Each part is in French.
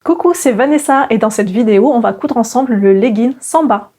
Coucou, c'est Vanessa et dans cette vidéo, on va coudre ensemble le legging sans bas.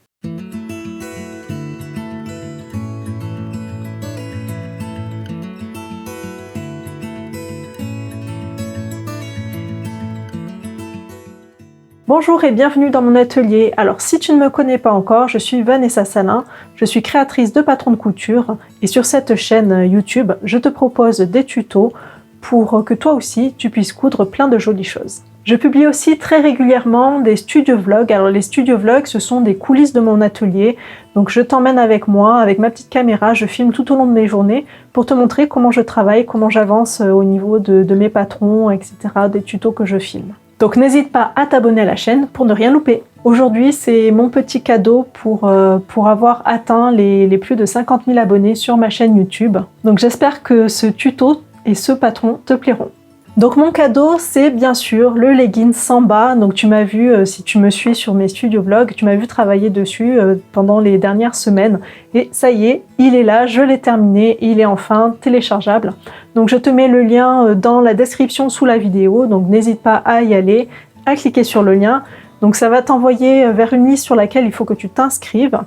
Bonjour et bienvenue dans mon atelier. Alors si tu ne me connais pas encore, je suis Vanessa Salin, je suis créatrice de patrons de couture et sur cette chaîne YouTube, je te propose des tutos pour que toi aussi tu puisses coudre plein de jolies choses. Je publie aussi très régulièrement des studio vlogs. Alors les studio vlogs, ce sont des coulisses de mon atelier. Donc je t'emmène avec moi, avec ma petite caméra, je filme tout au long de mes journées pour te montrer comment je travaille, comment j'avance au niveau de mes patrons, etc., des tutos que je filme. Donc n'hésite pas à t'abonner à la chaîne pour ne rien louper. Aujourd'hui, c'est mon petit cadeau pour avoir atteint les plus de 50 000 abonnés sur ma chaîne YouTube. Donc j'espère que ce tuto et ce patron te plairont. Donc mon cadeau, c'est bien sûr le legging sans bas. Donc tu m'as vu, si tu me suis sur mes studio vlogs, tu m'as vu travailler dessus pendant les dernières semaines. Et ça y est, il est là, je l'ai terminé, il est enfin téléchargeable. Donc je te mets le lien dans la description sous la vidéo, donc n'hésite pas à y aller, à cliquer sur le lien. Donc ça va t'envoyer vers une liste sur laquelle il faut que tu t'inscrives.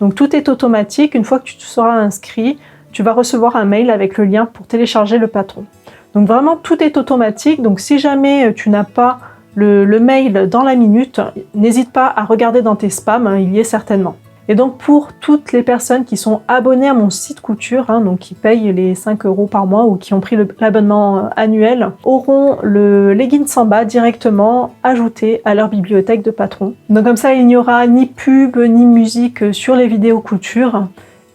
Donc tout est automatique, une fois que tu te seras inscrit, tu vas recevoir un mail avec le lien pour télécharger le patron. Donc vraiment tout est automatique, donc si jamais tu n'as pas le mail dans la minute, n'hésite pas à regarder dans tes spams, il y est certainement. Et donc pour toutes les personnes qui sont abonnées à mon site couture, donc qui payent les 5 € par mois ou qui ont pris l'abonnement annuel, auront le legging sans bas directement ajouté à leur bibliothèque de patrons. Donc comme ça il n'y aura ni pub ni musique sur les vidéos couture.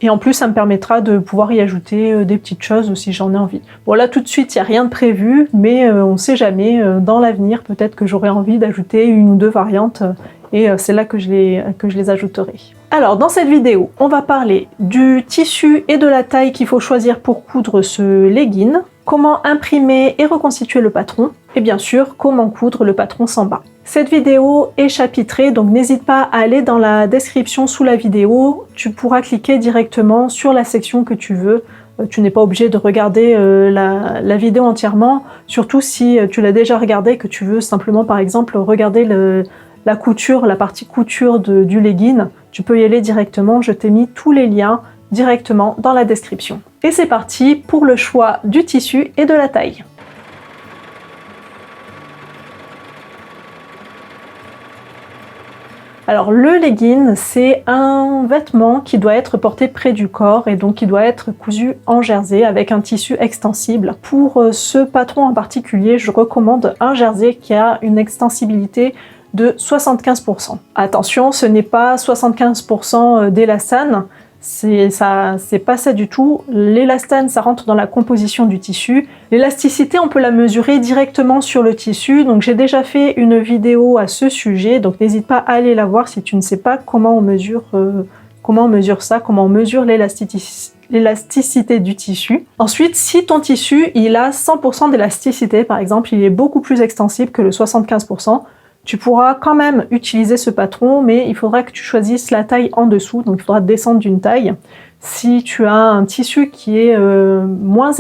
Et en plus, ça me permettra de pouvoir y ajouter des petites choses si j'en ai envie. Bon là, tout de suite, il n'y a rien de prévu, mais on ne sait jamais. Dans l'avenir, peut-être que j'aurai envie d'ajouter une ou deux variantes. Et c'est là que je les ajouterai. Alors, dans cette vidéo, on va parler du tissu et de la taille qu'il faut choisir pour coudre ce legging, comment imprimer et reconstituer le patron, et bien sûr, comment coudre le patron sans bas. Cette vidéo est chapitrée, donc n'hésite pas à aller dans la description sous la vidéo. Tu pourras cliquer directement sur la section que tu veux. Tu n'es pas obligé de regarder la vidéo entièrement, surtout si tu l'as déjà regardée, que tu veux simplement par exemple regarder la couture, la partie couture du legging. Tu peux y aller directement, je t'ai mis tous les liens directement dans la description. Et c'est parti pour le choix du tissu et de la taille. Alors le legging, c'est un vêtement qui doit être porté près du corps et donc qui doit être cousu en jersey avec un tissu extensible. Pour ce patron en particulier, je recommande un jersey qui a une extensibilité de 75%. Attention, ce n'est pas 75% d'élastane, c'est pas ça du tout. L'élastane, ça rentre dans la composition du tissu. L'élasticité, on peut la mesurer directement sur le tissu. Donc j'ai déjà fait une vidéo à ce sujet, donc n'hésite pas à aller la voir si tu ne sais pas comment on mesure ça, comment on mesure l'élasticité du tissu. Ensuite, si ton tissu, il a 100% d'élasticité, par exemple, il est beaucoup plus extensible que le 75%, tu pourras quand même utiliser ce patron, mais il faudra que tu choisisses la taille en dessous, donc il faudra descendre d'une taille. Si tu as un tissu qui est moins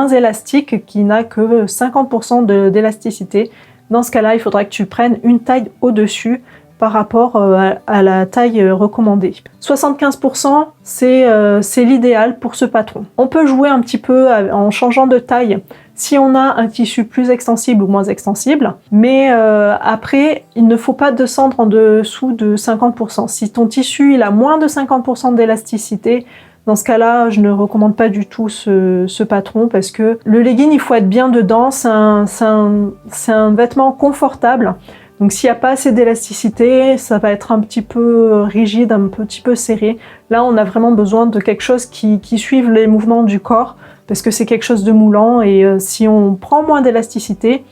élastique, qui n'a que 50% d'élasticité, dans ce cas-là, il faudra que tu prennes une taille au-dessus par rapport à la taille recommandée. 75%, c'est l'idéal pour ce patron. On peut jouer un petit peu en changeant de taille si on a un tissu plus extensible ou moins extensible, mais après, il ne faut pas descendre en dessous de 50%. Si ton tissu il a moins de 50% d'élasticité, dans ce cas-là, je ne recommande pas du tout ce patron parce que le legging, il faut être bien dedans, c'est un vêtement confortable. Donc s'il n'y a pas assez d'élasticité, ça va être un petit peu rigide, un petit peu serré. Là, on a vraiment besoin de quelque chose qui suive les mouvements du corps parce que c'est quelque chose de moulant et si on prend moins d'élasticité,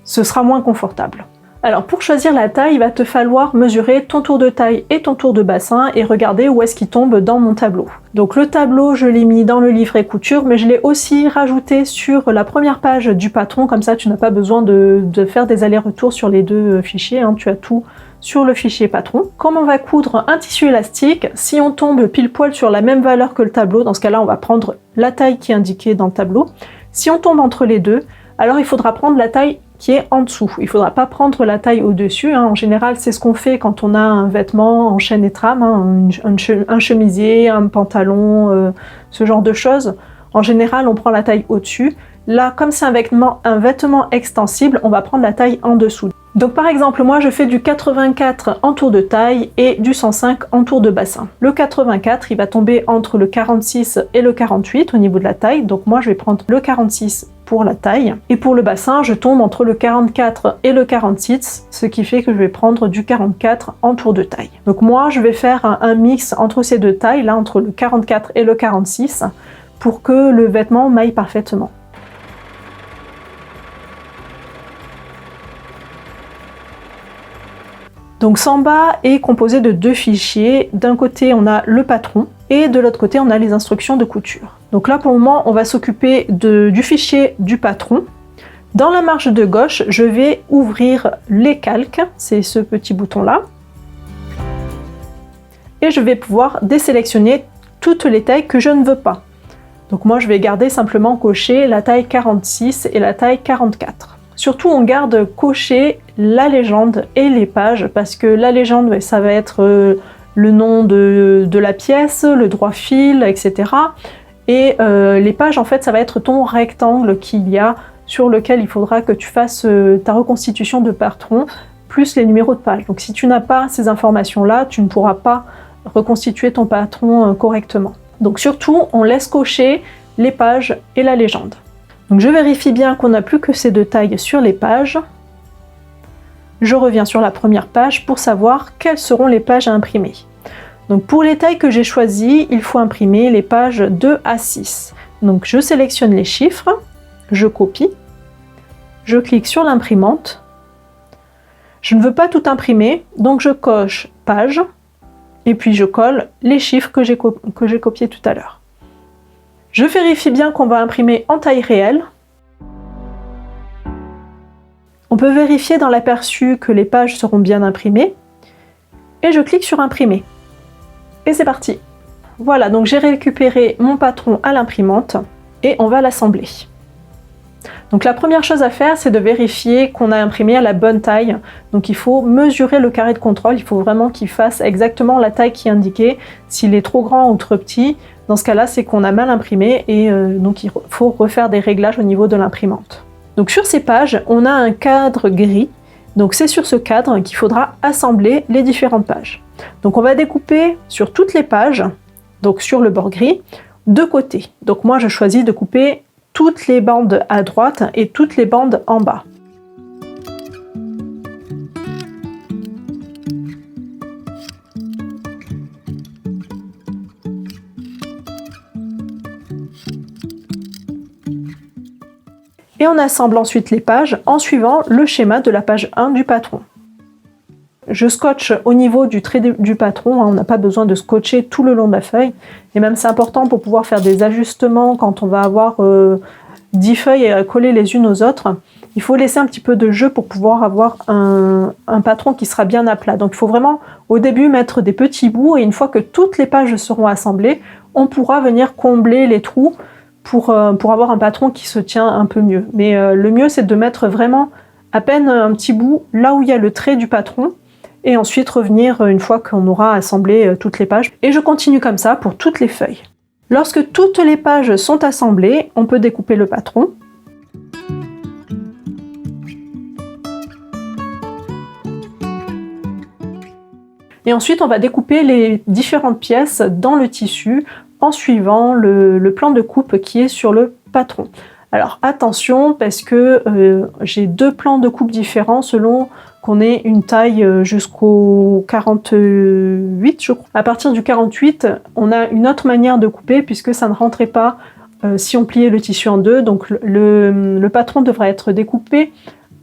ce sera moins confortable. Alors pour choisir la taille, il va te falloir mesurer ton tour de taille et ton tour de bassin et regarder où est-ce qu'il tombe dans mon tableau. Donc le tableau, je l'ai mis dans le livret couture, mais je l'ai aussi rajouté sur la première page du patron, comme ça tu n'as pas besoin de faire des allers-retours sur les deux fichiers, tu as tout sur le fichier patron. Comme on va coudre un tissu élastique, si on tombe pile poil sur la même valeur que le tableau, dans ce cas-là on va prendre la taille qui est indiquée dans le tableau. Si on tombe entre les deux, alors il faudra prendre la taille qui est en dessous. Il ne faudra pas prendre la taille au-dessus, hein. En général, c'est ce qu'on fait quand on a un vêtement en chaîne et trame, hein, un chemisier, un pantalon, ce genre de choses. En général, on prend la taille au-dessus. Là, comme c'est un vêtement extensible, on va prendre la taille en dessous. Donc par exemple, moi je fais du 84 en tour de taille et du 105 en tour de bassin. Le 84, il va tomber entre le 46 et le 48 au niveau de la taille. Donc moi je vais prendre le 46 pour la taille. Et pour le bassin, je tombe entre le 44 et le 46, ce qui fait que je vais prendre du 44 en tour de taille. Donc moi je vais faire un mix entre ces deux tailles, là entre le 44 et le 46, pour que le vêtement m'aille parfaitement. Donc Samba est composé de deux fichiers. D'un côté, on a le patron et de l'autre côté, on a les instructions de couture. Donc là, pour le moment, on va s'occuper du fichier du patron. Dans la marge de gauche, je vais ouvrir les calques, c'est ce petit bouton-là. Et je vais pouvoir désélectionner toutes les tailles que je ne veux pas. Donc moi, je vais garder simplement coché la taille 46 et la taille 44. Surtout, on garde coché la légende et les pages, parce que la légende, ça va être le nom de la pièce, le droit fil, etc. Et les pages, en fait, ça va être ton rectangle qu'il y a sur lequel il faudra que tu fasses ta reconstitution de patron, plus les numéros de page. Donc si tu n'as pas ces informations-là, tu ne pourras pas reconstituer ton patron correctement. Donc surtout, on laisse cocher les pages et la légende. Donc je vérifie bien qu'on n'a plus que ces deux tailles sur les pages. Je reviens sur la première page pour savoir quelles seront les pages à imprimer. Donc pour les tailles que j'ai choisies, il faut imprimer les pages 2 à 6. Donc je sélectionne les chiffres, je copie, je clique sur l'imprimante. Je ne veux pas tout imprimer, donc je coche page et puis je colle les chiffres que j'ai copiés tout à l'heure. Je vérifie bien qu'on va imprimer en taille réelle. On peut vérifier dans l'aperçu que les pages seront bien imprimées. Et je clique sur imprimer. Et c'est parti. Voilà, donc j'ai récupéré mon patron à l'imprimante et on va l'assembler. Donc la première chose à faire, c'est de vérifier qu'on a imprimé à la bonne taille. Donc il faut mesurer le carré de contrôle, il faut vraiment qu'il fasse exactement la taille qui est indiquée. S'il est trop grand ou trop petit, dans ce cas-là, c'est qu'on a mal imprimé et donc il faut refaire des réglages au niveau de l'imprimante. Donc sur ces pages, on a un cadre gris. Donc c'est sur ce cadre qu'il faudra assembler les différentes pages. Donc on va découper sur toutes les pages, donc sur le bord gris, de côté. Donc moi je choisis de couper toutes les bandes à droite et toutes les bandes en bas. Et on assemble ensuite les pages en suivant le schéma de la page 1 du patron. Je scotche au niveau du trait du patron, hein, on n'a pas besoin de scotcher tout le long de la feuille. Et même c'est important pour pouvoir faire des ajustements quand on va avoir 10 feuilles à coller les unes aux autres. Il faut laisser un petit peu de jeu pour pouvoir avoir un patron qui sera bien à plat. Donc il faut vraiment au début mettre des petits bouts et une fois que toutes les pages seront assemblées, on pourra venir combler les trous pour avoir un patron qui se tient un peu mieux. Mais le mieux c'est de mettre vraiment à peine un petit bout là où il y a le trait du patron et ensuite revenir une fois qu'on aura assemblé toutes les pages. Et je continue comme ça pour toutes les feuilles. Lorsque toutes les pages sont assemblées, on peut découper le patron. Et ensuite, on va découper les différentes pièces dans le tissu en suivant le plan de coupe qui est sur le patron. Alors attention parce que j'ai deux plans de coupe différents selon qu'on ait une taille jusqu'au 48, je crois. À partir du 48, on a une autre manière de couper puisque ça ne rentrait pas si on pliait le tissu en deux. Donc le patron devra être découpé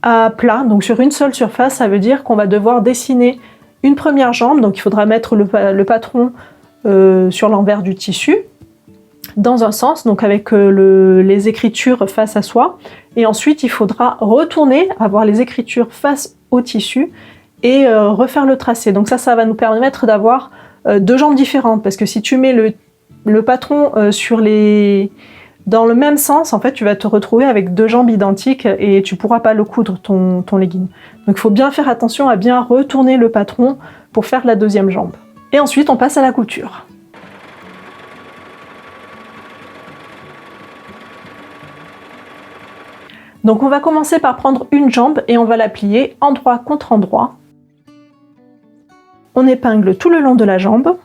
à plat, donc sur une seule surface. Ça veut dire qu'on va devoir dessiner une première jambe, donc il faudra mettre le patron sur l'envers du tissu, dans un sens, donc avec les écritures face à soi. Et ensuite, il faudra retourner, avoir les écritures face au tissu et refaire le tracé. Donc ça va nous permettre d'avoir deux jambes différentes, parce que si tu mets le patron sur les Dans le même sens, en fait, tu vas te retrouver avec 2 jambes identiques et tu pourras pas le coudre, ton legging. Donc il faut bien faire attention à bien retourner le patron pour faire la 2e jambe. Et ensuite, on passe à la couture. Donc on va commencer par prendre une jambe et on va la plier endroit contre endroit. On épingle tout le long de la jambe.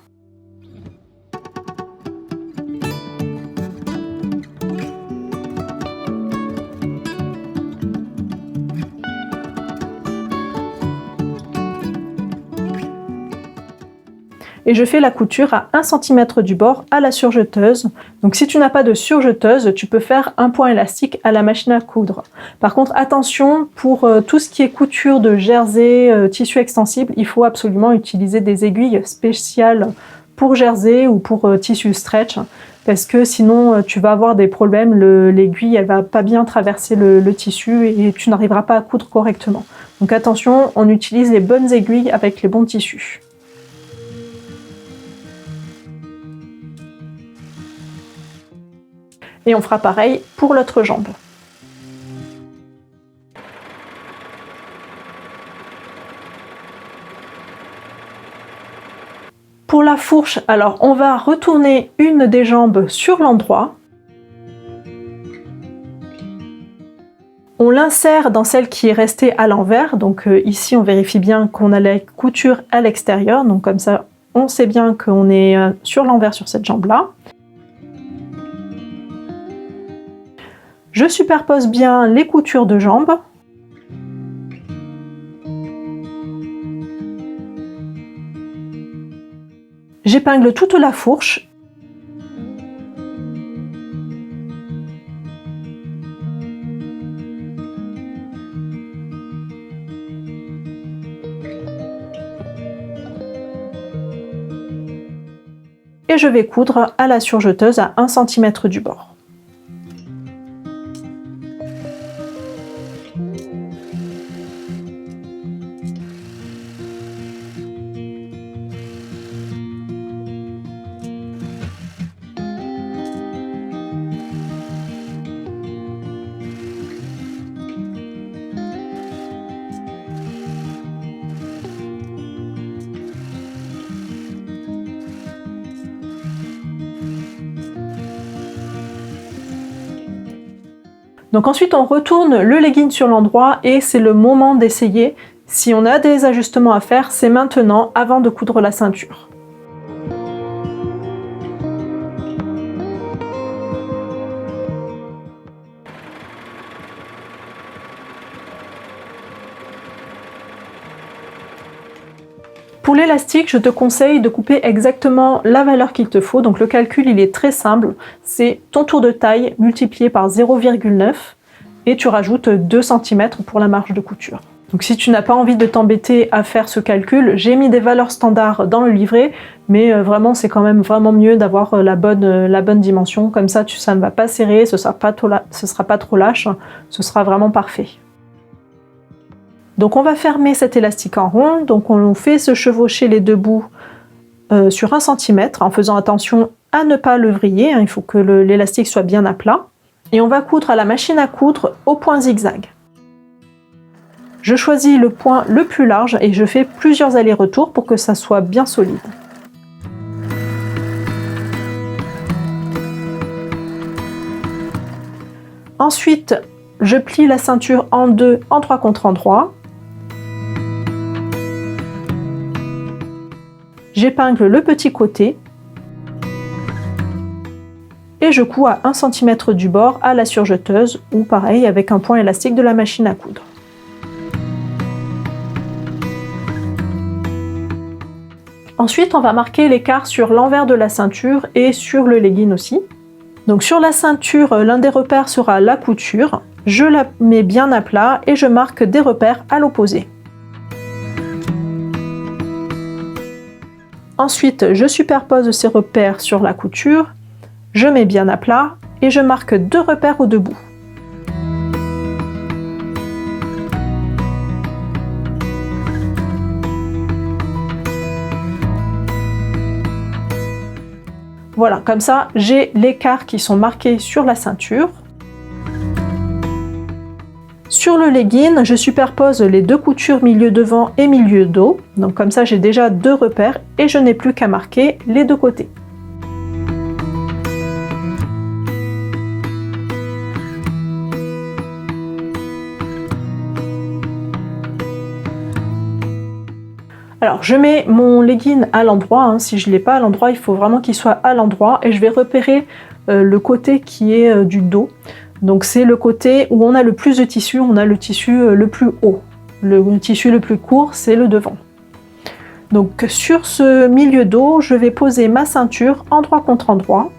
Et je fais la couture à 1 cm du bord à la surjeteuse. Donc si tu n'as pas de surjeteuse, tu peux faire un point élastique à la machine à coudre. Par contre, attention, pour tout ce qui est couture de jersey, tissu extensible, il faut absolument utiliser des aiguilles spéciales pour jersey ou pour tissu stretch, parce que sinon tu vas avoir des problèmes, l'aiguille elle va pas bien traverser le tissu et tu n'arriveras pas à coudre correctement. Donc attention, on utilise les bonnes aiguilles avec les bons tissus. Et on fera pareil pour l'autre jambe. Pour la fourche, alors on va retourner une des jambes sur l'endroit. On l'insère dans celle qui est restée à l'envers. Donc ici, on vérifie bien qu'on a la couture à l'extérieur. Donc comme ça, on sait bien qu'on est sur l'envers sur cette jambe-là. Je superpose bien les coutures de jambes. J'épingle toute la fourche. Et je vais coudre à la surjeteuse à 1 cm du bord. Donc ensuite on retourne le legging sur l'endroit et c'est le moment d'essayer. Si on a des ajustements à faire, c'est maintenant avant de coudre la ceinture. Pour l'élastique, je te conseille de couper exactement la valeur qu'il te faut. Donc le calcul, il est très simple. C'est ton tour de taille multiplié par 0,9 et tu rajoutes 2 cm pour la marge de couture. Donc si tu n'as pas envie de t'embêter à faire ce calcul, j'ai mis des valeurs standards dans le livret, mais vraiment c'est quand même vraiment mieux d'avoir la bonne dimension. Comme ça, ça ne va pas serrer, ce sera pas trop lâche, ce sera vraiment parfait. Donc on va fermer cet élastique en rond, donc on fait se chevaucher les 2 bouts sur 1 cm en faisant attention à ne pas le vriller, hein, il faut que l'élastique soit bien à plat. Et on va coudre à la machine à coudre au point zigzag. Je choisis le point le plus large et je fais plusieurs allers-retours pour que ça soit bien solide. Ensuite, je plie la ceinture en deux, endroit contre endroit. J'épingle le petit côté et je couds à 1 cm du bord à la surjeteuse ou pareil avec un point élastique de la machine à coudre. Ensuite, on va marquer l'écart sur l'envers de la ceinture et sur le legging aussi. Donc sur la ceinture, l'un des repères sera la couture. Je la mets bien à plat et je marque des repères à l'opposé. Ensuite, je superpose ces repères sur la couture, je mets bien à plat et je marque 2 repères au debout. Voilà, comme ça, j'ai les quarts qui sont marqués sur la ceinture. Sur le legging, je superpose les deux coutures milieu devant et milieu dos. Donc comme ça, j'ai déjà deux repères et je n'ai plus qu'à marquer les deux côtés. Alors, je mets mon legging à l'endroit, hein. Si je ne l'ai pas à l'endroit, il faut vraiment qu'il soit à l'endroit et je vais repérer le côté qui est du dos. Donc c'est le côté où on a le plus de tissu, on a le tissu le plus haut. Le tissu le plus court, c'est le devant. Donc sur ce milieu dos, je vais poser ma ceinture endroit contre endroit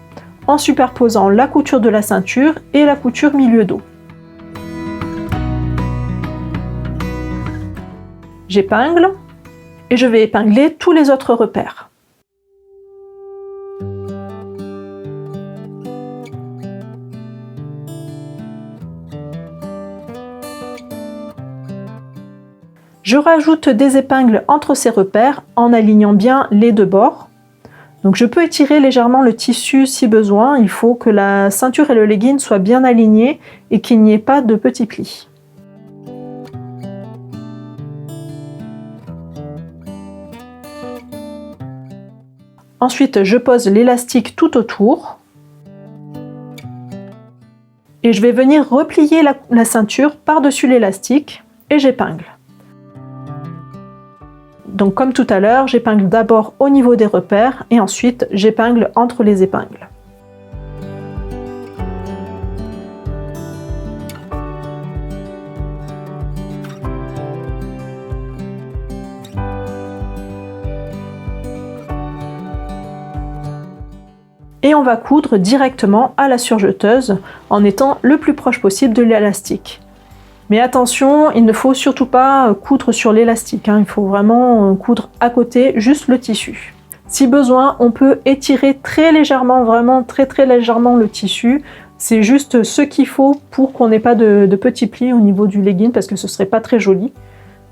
en superposant la couture de la ceinture et la couture milieu dos. J'épingle et je vais épingler tous les autres repères. Je rajoute des épingles entre ces repères en alignant bien les deux bords. Donc je peux étirer légèrement le tissu si besoin, il faut que la ceinture et le legging soient bien alignés et qu'il n'y ait pas de petits plis. Ensuite, je pose l'élastique tout autour et je vais venir replier la ceinture par-dessus l'élastique et j'épingle. Donc comme tout à l'heure, j'épingle d'abord au niveau des repères et ensuite j'épingle entre les épingles. Et on va coudre directement à la surjeteuse en étant le plus proche possible de l'élastique. Mais attention, il ne faut surtout pas coudre sur l'élastique, hein. Il faut vraiment coudre à côté, juste le tissu. Si besoin, on peut étirer très légèrement, vraiment très légèrement le tissu. C'est juste ce qu'il faut pour qu'on n'ait pas de petits plis au niveau du legging parce que ce serait pas très joli.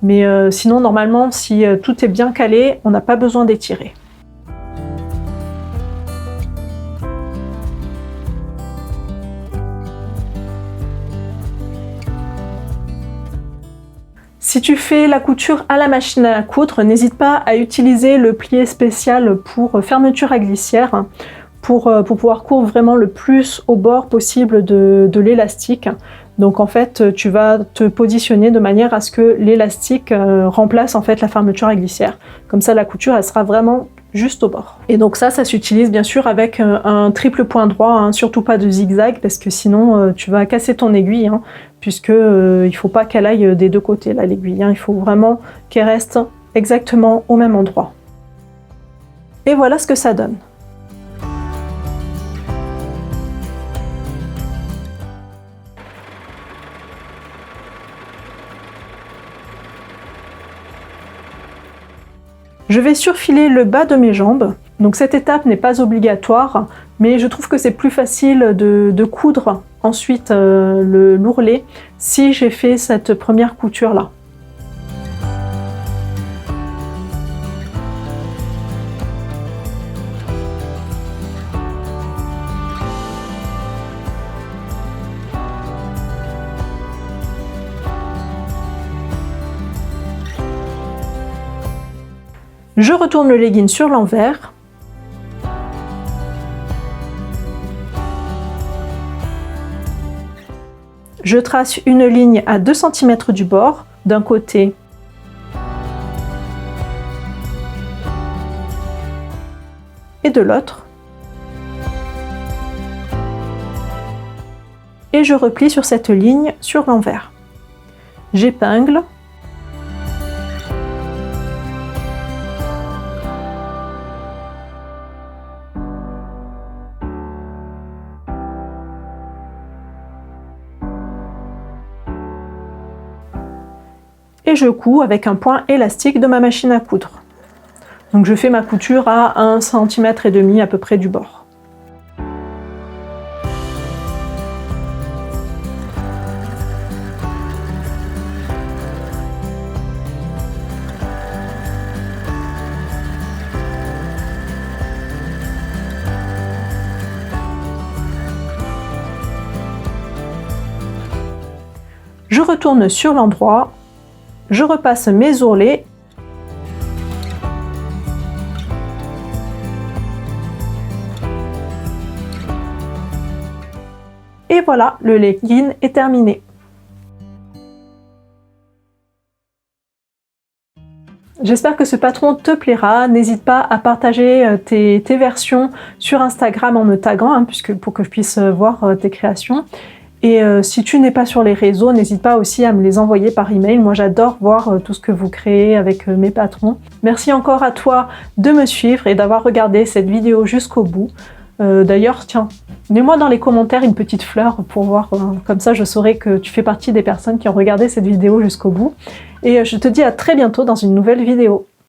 Mais sinon, normalement, si tout est bien calé, on n'a pas besoin d'étirer. Si tu fais la couture à la machine à coudre, n'hésite pas à utiliser le plié spécial pour fermeture à glissière pour pouvoir coudre vraiment le plus au bord possible de l'élastique. Donc en fait, tu vas te positionner de manière à ce que l'élastique remplace en fait la fermeture à glissière. Comme ça, la couture, elle sera vraiment juste au bord. Et donc ça s'utilise bien sûr avec un triple point droit, hein, surtout pas de zigzag parce que sinon tu vas casser ton aiguille, hein, puisque il faut pas qu'elle aille des deux côtés là l'aiguille, hein, il faut vraiment qu'elle reste exactement au même endroit. Et voilà ce que ça donne. Je vais surfiler le bas de mes jambes, donc cette étape n'est pas obligatoire, mais je trouve que c'est plus facile de coudre ensuite l'ourlet si j'ai fait cette première couture là. Je retourne le legging sur l'envers. Je trace une ligne à 2 cm du bord, d'un côté et de l'autre. Et je replie sur cette ligne sur l'envers. J'épingle. Et je couds avec un point élastique de ma machine à coudre. Donc je fais ma couture à 1,5 cm à peu près du bord. Je retourne sur l'endroit, je repasse mes ourlets. Et voilà, le legging est terminé. J'espère que ce patron te plaira. N'hésite pas à partager tes versions sur Instagram en me taguant, pour que je puisse voir tes créations. Et si tu n'es pas sur les réseaux, n'hésite pas aussi à me les envoyer par email. Moi, j'adore voir tout ce que vous créez avec mes patrons. Merci encore à toi de me suivre et d'avoir regardé cette vidéo jusqu'au bout. D'ailleurs, tiens, mets-moi dans les commentaires une petite fleur pour voir, comme ça je saurai que tu fais partie des personnes qui ont regardé cette vidéo jusqu'au bout. Et je te dis à très bientôt dans une nouvelle vidéo.